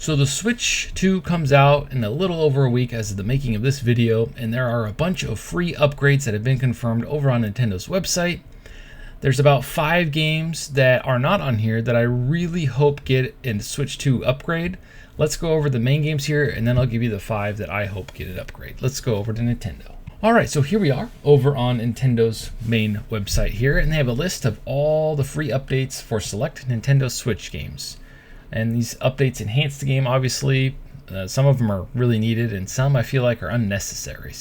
So the Switch 2 comes out in a little over a week as of the making of this video, and there are a bunch of free upgrades that have been confirmed over on Nintendo's website. There's about 5 games that are not on here that I really hope get a Switch 2 upgrade. Let's go over the main games here, and then I'll give you the 5 that I hope get an upgrade. Let's go over to Nintendo. Alright, so here we are over on Nintendo's main website here, and they have a list of all the free updates for select Nintendo Switch games. And these updates enhance the game, obviously. Some of them are really needed, and some I feel like are unnecessary.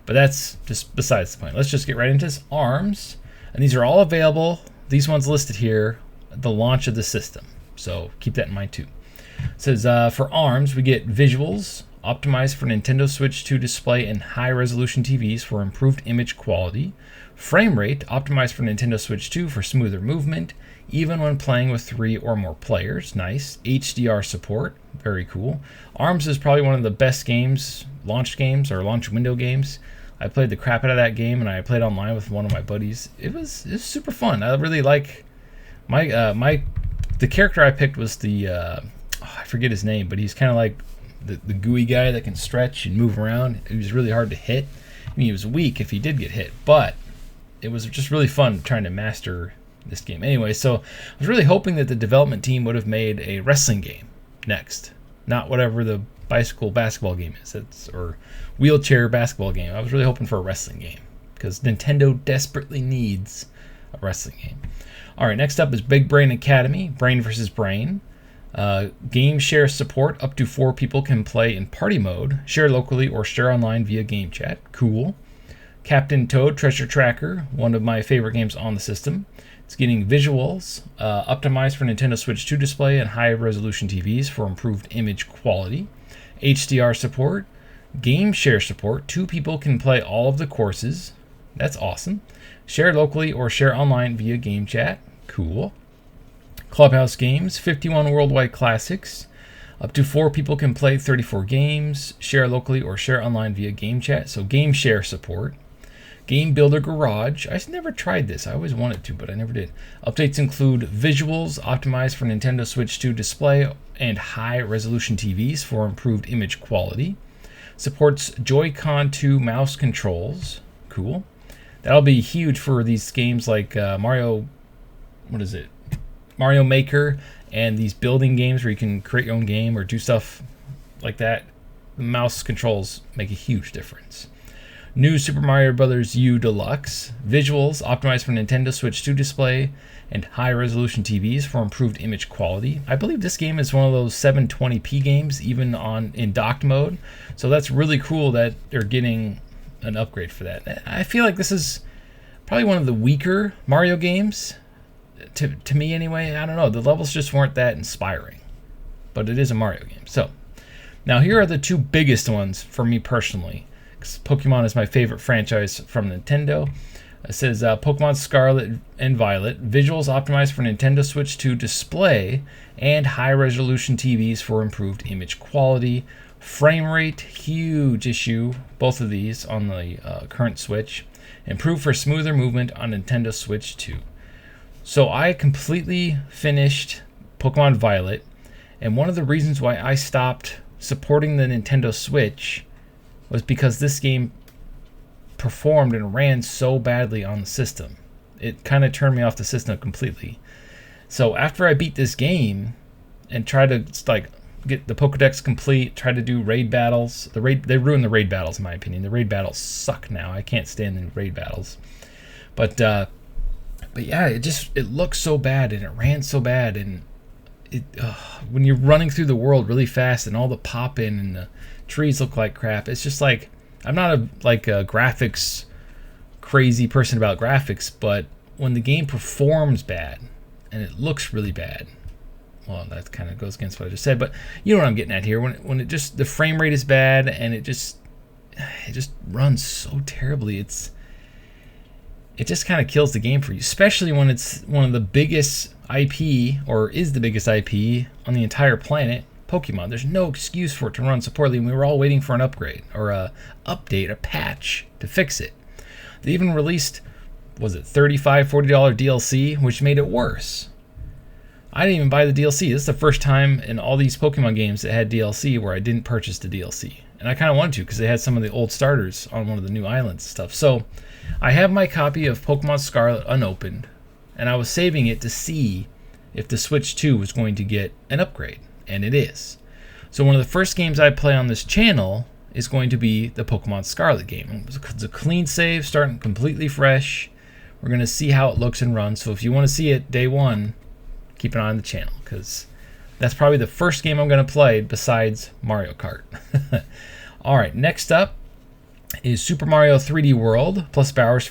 But that's just besides the point. Let's just get right into this. ARMS, and these are all available. These ones listed here at the launch of the system. So keep that in mind too. It says for ARMS, we get visuals optimized for Nintendo Switch 2 display and high-resolution TVs for improved image quality. Frame rate optimized for Nintendo Switch 2 for smoother movement, even when playing with 3 or more players. Nice. HDR support. Very cool. ARMS is probably one of the best games, launch window games. I played the crap out of that game, and I played online with one of my buddies. It was super fun. I really like the character I picked was the I forget his name, but he's kind of like the gooey guy that can stretch and move around. He was really hard to hit. I mean, he was weak if he did get hit, but it was just really fun trying to master this game. Anyway, so I was really hoping that the development team would have made a wrestling game next, not whatever the bicycle basketball game is, or wheelchair basketball game. I was really hoping for a wrestling game because Nintendo desperately needs a wrestling game. All right, next up is Big Brain Academy, Brain versus Brain. Game share support. Up to 4 people can play in party mode, share locally or share online via game chat. Cool. Captain Toad Treasure Tracker, one of my favorite games on the system. It's getting visuals optimized for Nintendo Switch 2 display and high-resolution TVs for improved image quality. HDR support. Game share support. 2 people can play all of the courses. That's awesome. Share locally or share online via game chat. Cool. Clubhouse games. 51 worldwide classics. Up to 4 people can play 34 games. Share locally or share online via game chat. So game share support. Game Builder Garage. I never tried this. I always wanted to, but I never did. Updates include visuals optimized for Nintendo Switch 2 display and high-resolution TVs for improved image quality. Supports Joy-Con 2 mouse controls. Cool. That'll be huge for these games like Mario Maker and these building games where you can create your own game or do stuff like that. The mouse controls make a huge difference. New Super Mario Bros. U Deluxe. Visuals optimized for Nintendo Switch 2 display and high-resolution TVs for improved image quality. I believe this game is one of those 720p games, even in docked mode. So that's really cool that they're getting an upgrade for that. I feel like this is probably one of the weaker Mario games, to me anyway. I don't know. The levels just weren't that inspiring. But it is a Mario game. So, now here are the 2 biggest ones for me personally. Pokemon is my favorite franchise from Nintendo. It says Pokemon Scarlet and Violet. Visuals optimized for Nintendo Switch 2 display and high-resolution TVs for improved image quality. Frame rate, huge issue. Both of these on the current Switch. Improved for smoother movement on Nintendo Switch 2. So I completely finished Pokemon Violet. And one of the reasons why I stopped supporting the Nintendo Switch was because this game performed and ran so badly on the system. It kind of turned me off the system completely. So after I beat this game and tried to get the Pokedex complete, try to do raid battles, they ruined the raid battles in my opinion. The raid battles suck now. I can't stand the raid battles. But yeah, it looked so bad and it ran so bad, and when you're running through the world really fast and all the pop-in and the trees look like crap, it's just like, I'm not a graphics crazy person about graphics, but when the game performs bad and it looks really bad, well, that kind of goes against what I just said, but you know what I'm getting at here. When it just, the frame rate is bad and it just runs so terribly, it just kind of kills the game for you, especially when it's one of the biggest IP, or is the biggest IP on the entire planet, Pokemon. There's no excuse for it to run so poorly, and we were all waiting for an upgrade or a update, a patch to fix it. They even released, was it $35, $40 DLC, which made it worse. I didn't even buy the DLC. This is the first time in all these Pokemon games that had DLC where I didn't purchase the DLC. And I kind of wanted to because they had some of the old starters on one of the new islands and stuff. So I have my copy of Pokemon Scarlet unopened, and I was saving it to see if the Switch 2 was going to get an upgrade, and it is. So one of the first games I play on this channel is going to be the Pokemon Scarlet game. It's a clean save, starting completely fresh. We're going to see how it looks and runs. So if you want to see it day one, keep an eye on the channel, because that's probably the first game I'm going to play besides Mario Kart. All right, next up is Super Mario 3D World plus Bowser's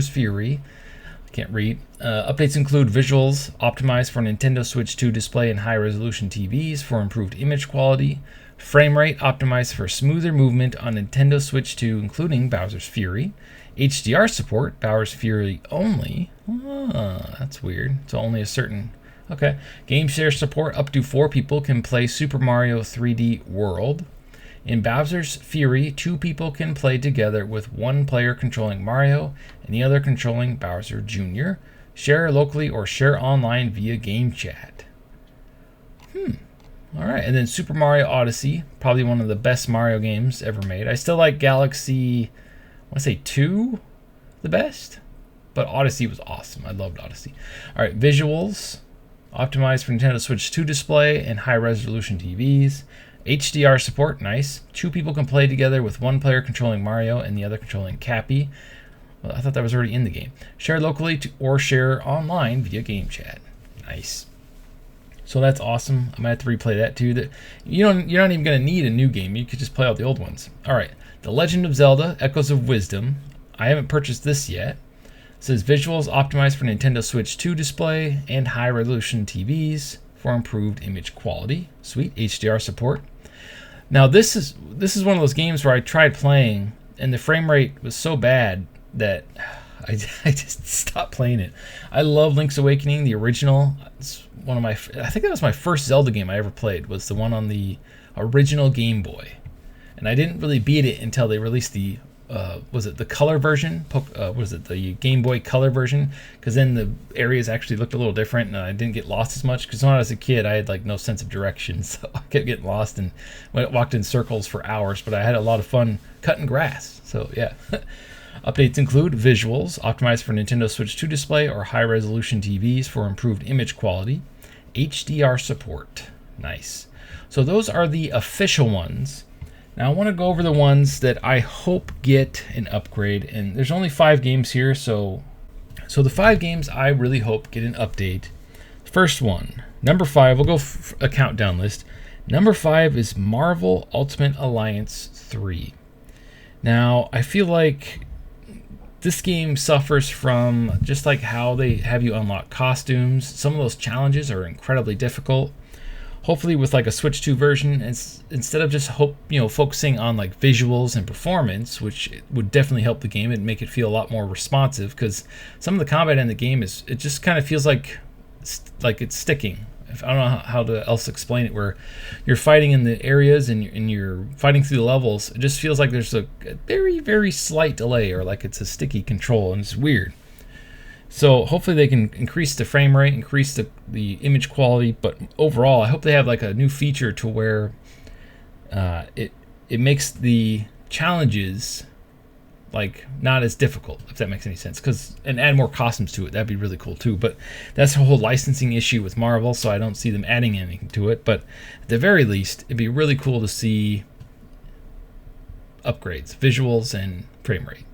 Fury. I can't read. Updates include visuals optimized for Nintendo Switch 2 display and high-resolution TVs for improved image quality. Frame rate optimized for smoother movement on Nintendo Switch 2, including Bowser's Fury. HDR support, Bowser's Fury only. That's weird. So only a certain... Okay. Game share support, up to 4 people can play Super Mario 3D World. In Bowser's Fury, 2 people can play together with 1 player controlling Mario and the other controlling Bowser Jr. Share locally or share online via game chat. All right, and then Super Mario Odyssey, probably one of the best Mario games ever made. I still like Galaxy, I want to say 2 the best, but Odyssey was awesome. I loved Odyssey. All right, visuals optimized for Nintendo Switch 2 display and high-resolution TVs. HDR support, nice. 2 people can play together with 1 player controlling Mario and the other controlling Cappy. Well, I thought that was already in the game. Share locally or share online via game chat. Nice. So that's awesome. I might have to replay that too. You're not even going to need a new game. You could just play all the old ones. All right. The Legend of Zelda: Echoes of Wisdom. I haven't purchased this yet. It says visuals optimized for Nintendo Switch 2 display and high-resolution TVs for improved image quality. Sweet. HDR support. Now this is one of those games where I tried playing and the frame rate was so bad that I just stopped playing it. I love Link's Awakening, the original. It's one of my, I think that was my first Zelda game I ever played, was the one on the original Game Boy. And I didn't really beat it until they released the, was it the color version? Was it the Game Boy Color version? Because then the areas actually looked a little different and I didn't get lost as much. Because when I was a kid, I had like no sense of direction. So I kept getting lost and walked in circles for hours. But I had a lot of fun cutting grass. So yeah. Updates include visuals optimized for Nintendo Switch 2 display or high-resolution TVs for improved image quality. HDR support. Nice. So those are the official ones. Now I want to go over the ones that I hope get an upgrade. And there's only 5 games here, so the 5 games I really hope get an update. First one, number 5, we'll go a countdown list. Number 5 is Marvel Ultimate Alliance 3. Now, I feel like this game suffers from just like how they have you unlock costumes. Some of those challenges are incredibly difficult. Hopefully with like a Switch 2 version, instead of just focusing on like visuals and performance, which would definitely help the game and make it feel a lot more responsive, because some of the combat in the game it just kind of feels like it's sticking. I don't know how to else explain it, where you're fighting in the areas and you're fighting through the levels. It just feels like there's a very, very slight delay, or like it's a sticky control, and it's weird. So hopefully they can increase the frame rate, increase the image quality, but overall I hope they have like a new feature to where it makes the challenges like not as difficult, if that makes any sense, and add more costumes to it. That'd be really cool too. But that's a whole licensing issue with Marvel, so I don't see them adding anything to it. But at the very least, it'd be really cool to see upgrades, visuals, and frame rate.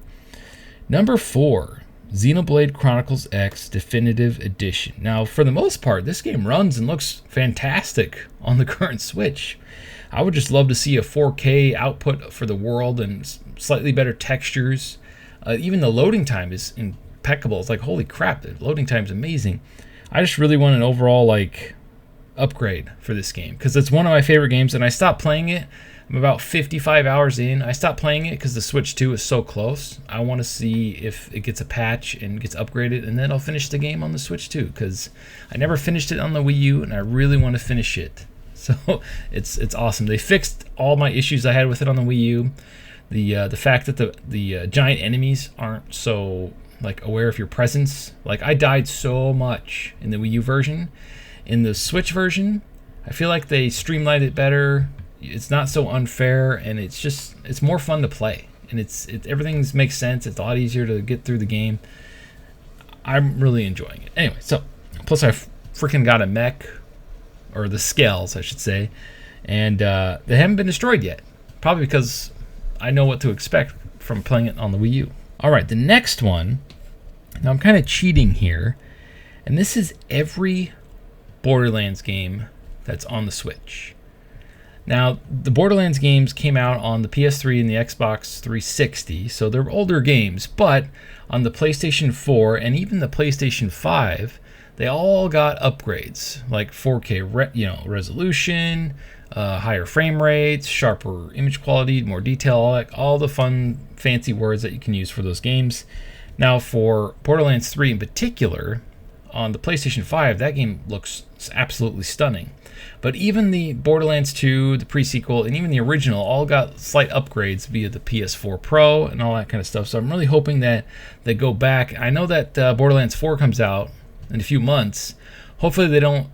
Number 4, Xenoblade Chronicles X Definitive Edition. Now, for the most part, this game runs and looks fantastic on the current Switch. I would just love to see a 4K output for the world and slightly better textures. Even the loading time is impeccable. It's like, holy crap, the loading time is amazing. I just really want an overall like upgrade for this game, because it's one of my favorite games, and I stopped playing it. I'm about 55 hours in. I stopped playing it because the Switch 2 is so close. I want to see if it gets a patch and gets upgraded, and then I'll finish the game on the Switch 2, because I never finished it on the Wii U, and I really want to finish it. So it's awesome. They fixed all my issues I had with it on the Wii U. The fact that the giant enemies aren't so like aware of your presence. Like I died so much in the Wii U version. In the Switch version, I feel like they streamlined it better. It's not so unfair, and it's more fun to play, and everything makes sense. It's a lot easier to get through the game. I'm really enjoying it. Anyway, so plus I freaking got a mech, or the scales, I should say, and they haven't been destroyed yet. Probably because I know what to expect from playing it on the Wii U. All right, the next one. Now I'm kind of cheating here, and this is every Borderlands game that's on the Switch. Now, the Borderlands games came out on the PS3 and the Xbox 360, so they're older games, but on the PlayStation 4 and even the PlayStation 5, they all got upgrades, like 4K resolution, higher frame rates, sharper image quality, more detail, all the fun, fancy words that you can use for those games. Now, for Borderlands 3 in particular, on the PlayStation 5, that game looks absolutely stunning. But even the Borderlands 2, the pre-sequel, and even the original all got slight upgrades via the PS4 Pro and all that kind of stuff. So I'm really hoping that they go back. I know that Borderlands 4 comes out in a few months. Hopefully they don't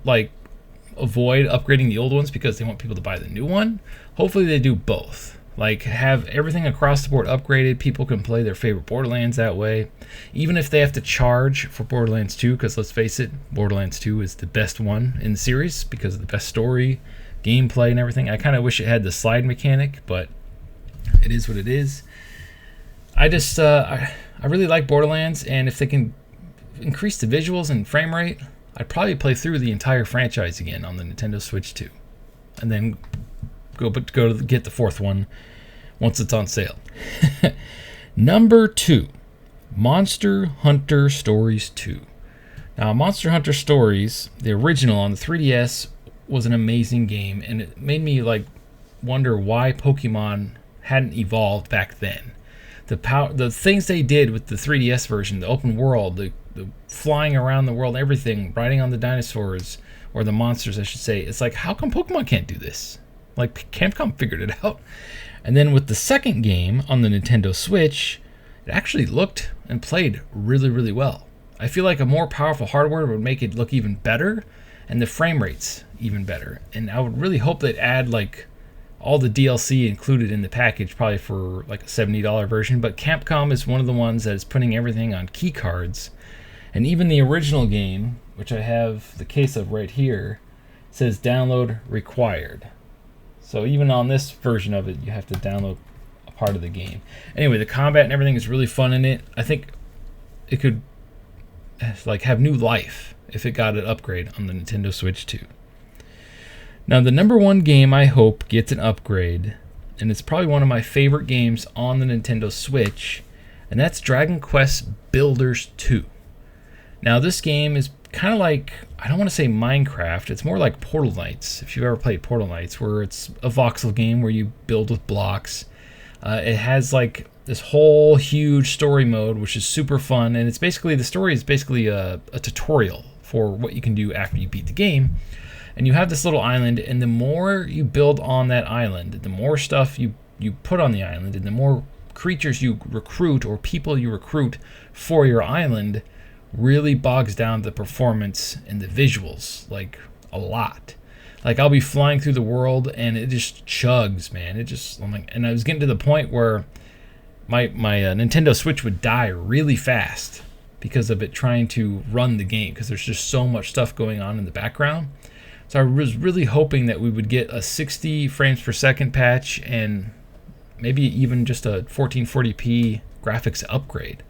avoid upgrading the old ones because they want people to buy the new one. Hopefully they do both. Like, have everything across the board upgraded. People can play their favorite Borderlands that way. Even if they have to charge for Borderlands 2, because let's face it, Borderlands 2 is the best one in the series because of the best story, gameplay, and everything. I kind of wish it had the slide mechanic, but it is what it is. I just, I really like Borderlands, and if they can increase the visuals and frame rate, I'd probably play through the entire franchise again on the Nintendo Switch 2. And then go to get the fourth one once it's on sale. Number 2, Monster Hunter Stories 2. Now, Monster Hunter Stories, the original on the 3DS, was an amazing game, and it made me wonder why Pokemon hadn't evolved back then. The things they did with the 3DS version, the open world, the flying around the world, everything, riding on the dinosaurs, or the monsters, I should say. It's like, how come Pokemon can't do this? Like, Capcom figured it out. And then with the second game on the Nintendo Switch, it actually looked and played really, really well. I feel like a more powerful hardware would make it look even better, and the frame rates even better. And I would really hope they'd add all the DLC included in the package, probably for a $70 version. But Capcom is one of the ones that is putting everything on key cards. And even the original game, which I have the case of right here, says download required. So even on this version of it, you have to download a part of the game. Anyway, the combat and everything is really fun in it. I think it could have new life if it got an upgrade on the Nintendo Switch 2. Now, the number one game I hope gets an upgrade, and it's probably one of my favorite games on the Nintendo Switch, and that's Dragon Quest Builders 2. Now, this game is kind of I don't want to say Minecraft, it's more like Portal Knights, if you've ever played Portal Knights, where it's a voxel game where you build with blocks. It has this whole huge story mode, which is super fun, and the story is basically a tutorial for what you can do after you beat the game. And you have this little island, and the more you build on that island, the more stuff you put on the island, and the more creatures you recruit or people you recruit for your island, really bogs down the performance and the visuals a lot. I'll be flying through the world and it just chugs, man. And I was getting to the point where my Nintendo Switch would die really fast because of it trying to run the game, because there's just so much stuff going on in the background. So I was really hoping that we would get a 60 frames per second patch and maybe even just a 1440p graphics upgrade.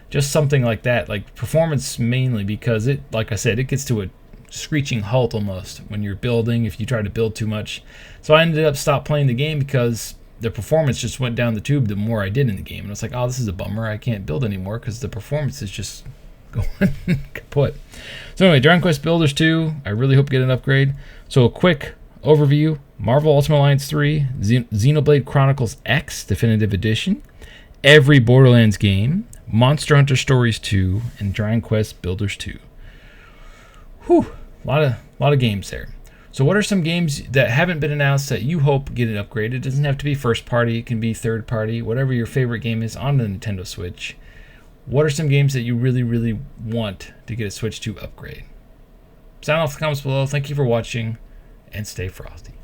Just something like that, performance mainly, because it gets to a screeching halt almost when you're building, if you try to build too much. So I ended up stopped playing the game because the performance just went down the tube the more I did in the game. And it's oh, this is a bummer. I can't build anymore because the performance is just going kaput. So anyway, Dragon Quest Builders 2, I really hope to get an upgrade. So a quick overview: Marvel Ultimate Alliance 3, Xenoblade Chronicles X Definitive Edition, every Borderlands game, Monster Hunter Stories 2, and Dragon Quest Builders 2. Whew, a lot of games there. So what are some games that haven't been announced that you hope get an upgrade? It doesn't have to be first party, it can be third party, whatever your favorite game is on the Nintendo Switch. what are some games that you really, really want to get a Switch 2 upgrade? Sound off in the comments below. Thank you for watching, and stay frosty.